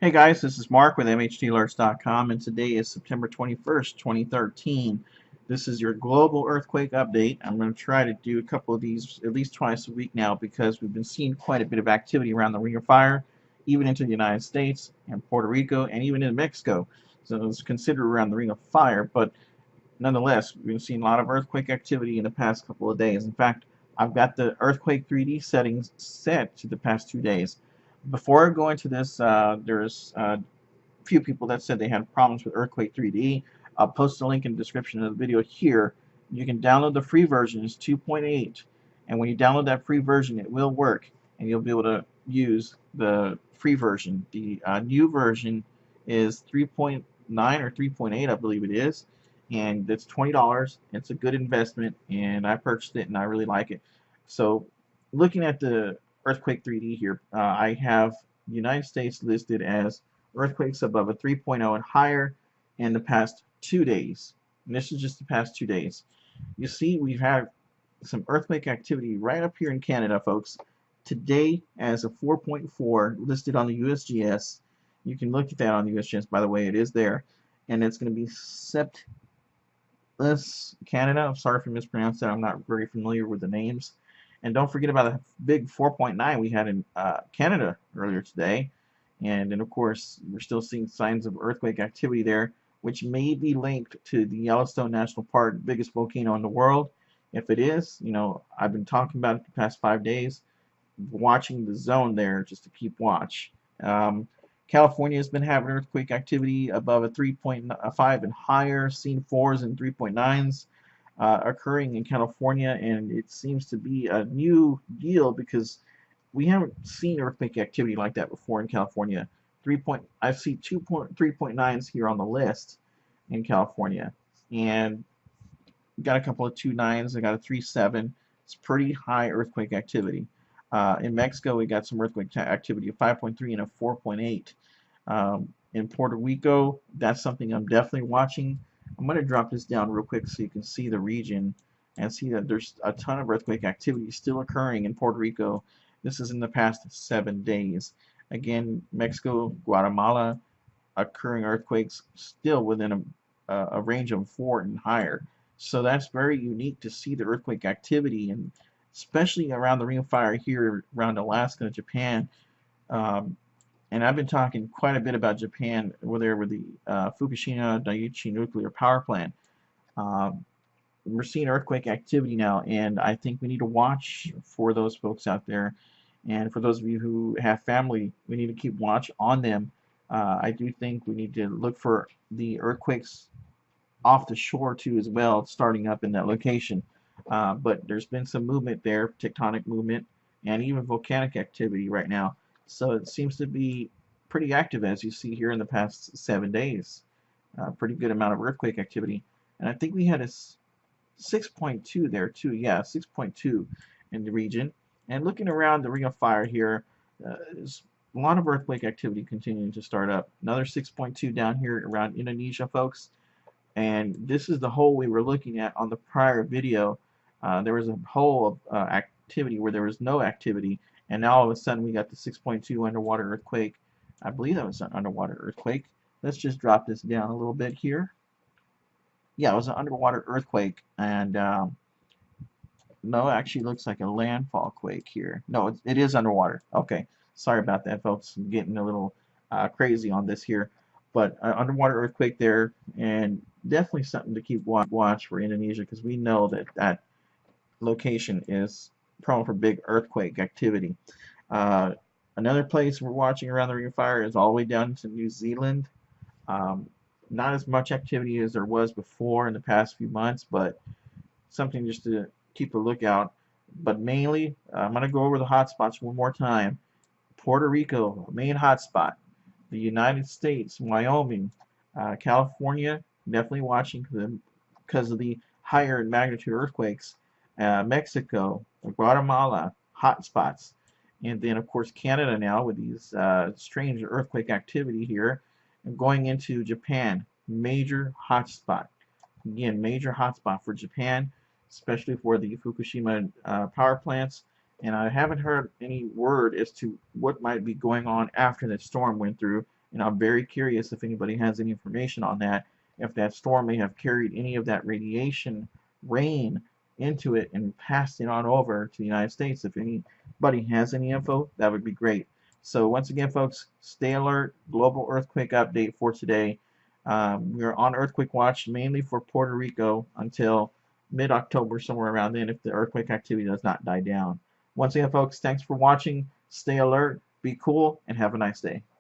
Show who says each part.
Speaker 1: Hey guys, this is Mark with MHDalerts.com, and today is September 21st, 2013. This is your global earthquake update. I'm going to try to do a couple of these at least twice a week now because we've been seeing quite a bit of activity around the Ring of Fire, even into the United States and Puerto Rico and even in Mexico. So it's considered around the Ring of Fire, but nonetheless, we've been seeing a lot of earthquake activity in the past couple of days. In fact, I've got the Earthquake 3D settings set to the past 2 days. Before I go into this, there's a few people that said they had problems with Earthquake 3D. I'll post a link in the description of the video here. You can download the free version, it's 2.8, and when you download that free version, it will work, and you'll be able to use the free version. The new version is 3.9 or 3.8, I believe it is, and it's $20. It's a good investment, and I purchased it, and I really like it. So, looking at the Earthquake 3D here, I have the United States listed as earthquakes above a 3.0 and higher in the past 2 days. And this is just the past 2 days. You see, we've had some earthquake activity right up here in Canada, folks. Today, as a 4.4 listed on the USGS. You can look at that on the USGS, by the way, it is there. And it's going to be Canada. I'm sorry if I mispronounced that. I'm not very familiar with the names. And don't forget about the big 4.9 we had in Canada earlier today. And then, of course, we're still seeing signs of earthquake activity there, which may be linked to the Yellowstone National Park, biggest volcano in the world. If it is, I've been talking about it the past 5 days, watching the zone there just to keep watch. California has been having earthquake activity above a 3.5 and higher, seen 4s and 3.9s occurring in California, and it seems to be a new deal because we haven't seen earthquake activity like that before in California. I've seen 3.9s here on the list in California, and got a couple of 2.9s. I got a 3.7. It's pretty high earthquake activity. In Mexico, we got some earthquake activity of 5.3 and a 4.8. In Puerto Rico, that's something I'm definitely watching. I'm going to drop this down real quick so you can see the region and see that there's a ton of earthquake activity still occurring in Puerto Rico. This is in the past 7 days. Again, Mexico, Guatemala, occurring earthquakes still within a range of 4 and higher. So that's very unique to see the earthquake activity, and especially around the Ring of Fire here around Alaska and Japan. And I've been talking quite a bit about Japan over there with the Fukushima Daiichi nuclear power plant. We're seeing earthquake activity now, and I think we need to watch for those folks out there. And for those of you who have family, we need to keep watch on them. I do think we need to look for the earthquakes off the shore too as well, starting up in that location. But there's been some movement there, tectonic movement, and even volcanic activity right now. So it seems to be pretty active, as you see here in the past 7 days. Pretty good amount of earthquake activity. And I think we had a 6.2 there too. Yeah, 6.2 in the region. And looking around the Ring of Fire here, there's a lot of earthquake activity continuing to start up. Another 6.2 down here around Indonesia, folks. And this is the hole we were looking at on the prior video. There was a hole of activity where there was no activity, and now all of a sudden we got the 6.2 underwater earthquake. I believe that was an underwater earthquake. Let's just drop this down a little bit here. Yeah, it was an underwater earthquake, and no, it actually looks like a landfall quake here. No, it is underwater. Okay, sorry about that, folks. I'm getting a little crazy on this here. But underwater earthquake there, and definitely something to keep watch for Indonesia, because we know that that location is prone for big earthquake activity. Another place we're watching around the Ring of Fire is all the way down to New Zealand. Not as much activity as there was before in the past few months, but something just to keep a lookout. But mainly, I'm going to go over the hotspots one more time. Puerto Rico, main hotspot. The United States, Wyoming, California, definitely watching because of the higher magnitude earthquakes. Mexico, Guatemala, hotspots. And then, of course, Canada now with these strange earthquake activity here. And going into Japan, major hotspot. Again, major hotspot for Japan, especially for the Fukushima power plants. And I haven't heard any word as to what might be going on after that storm went through. And I'm very curious if anybody has any information on that, if that storm may have carried any of that radiation rain into it and passed it on over to the United States. If anybody has any info, that would be great. So once again, folks, stay alert. Global earthquake update for today. We're on earthquake watch mainly for Puerto Rico until mid-October, somewhere around then, if the earthquake activity does not die down. Once again, folks, thanks for watching. Stay alert, be cool, and have a nice day.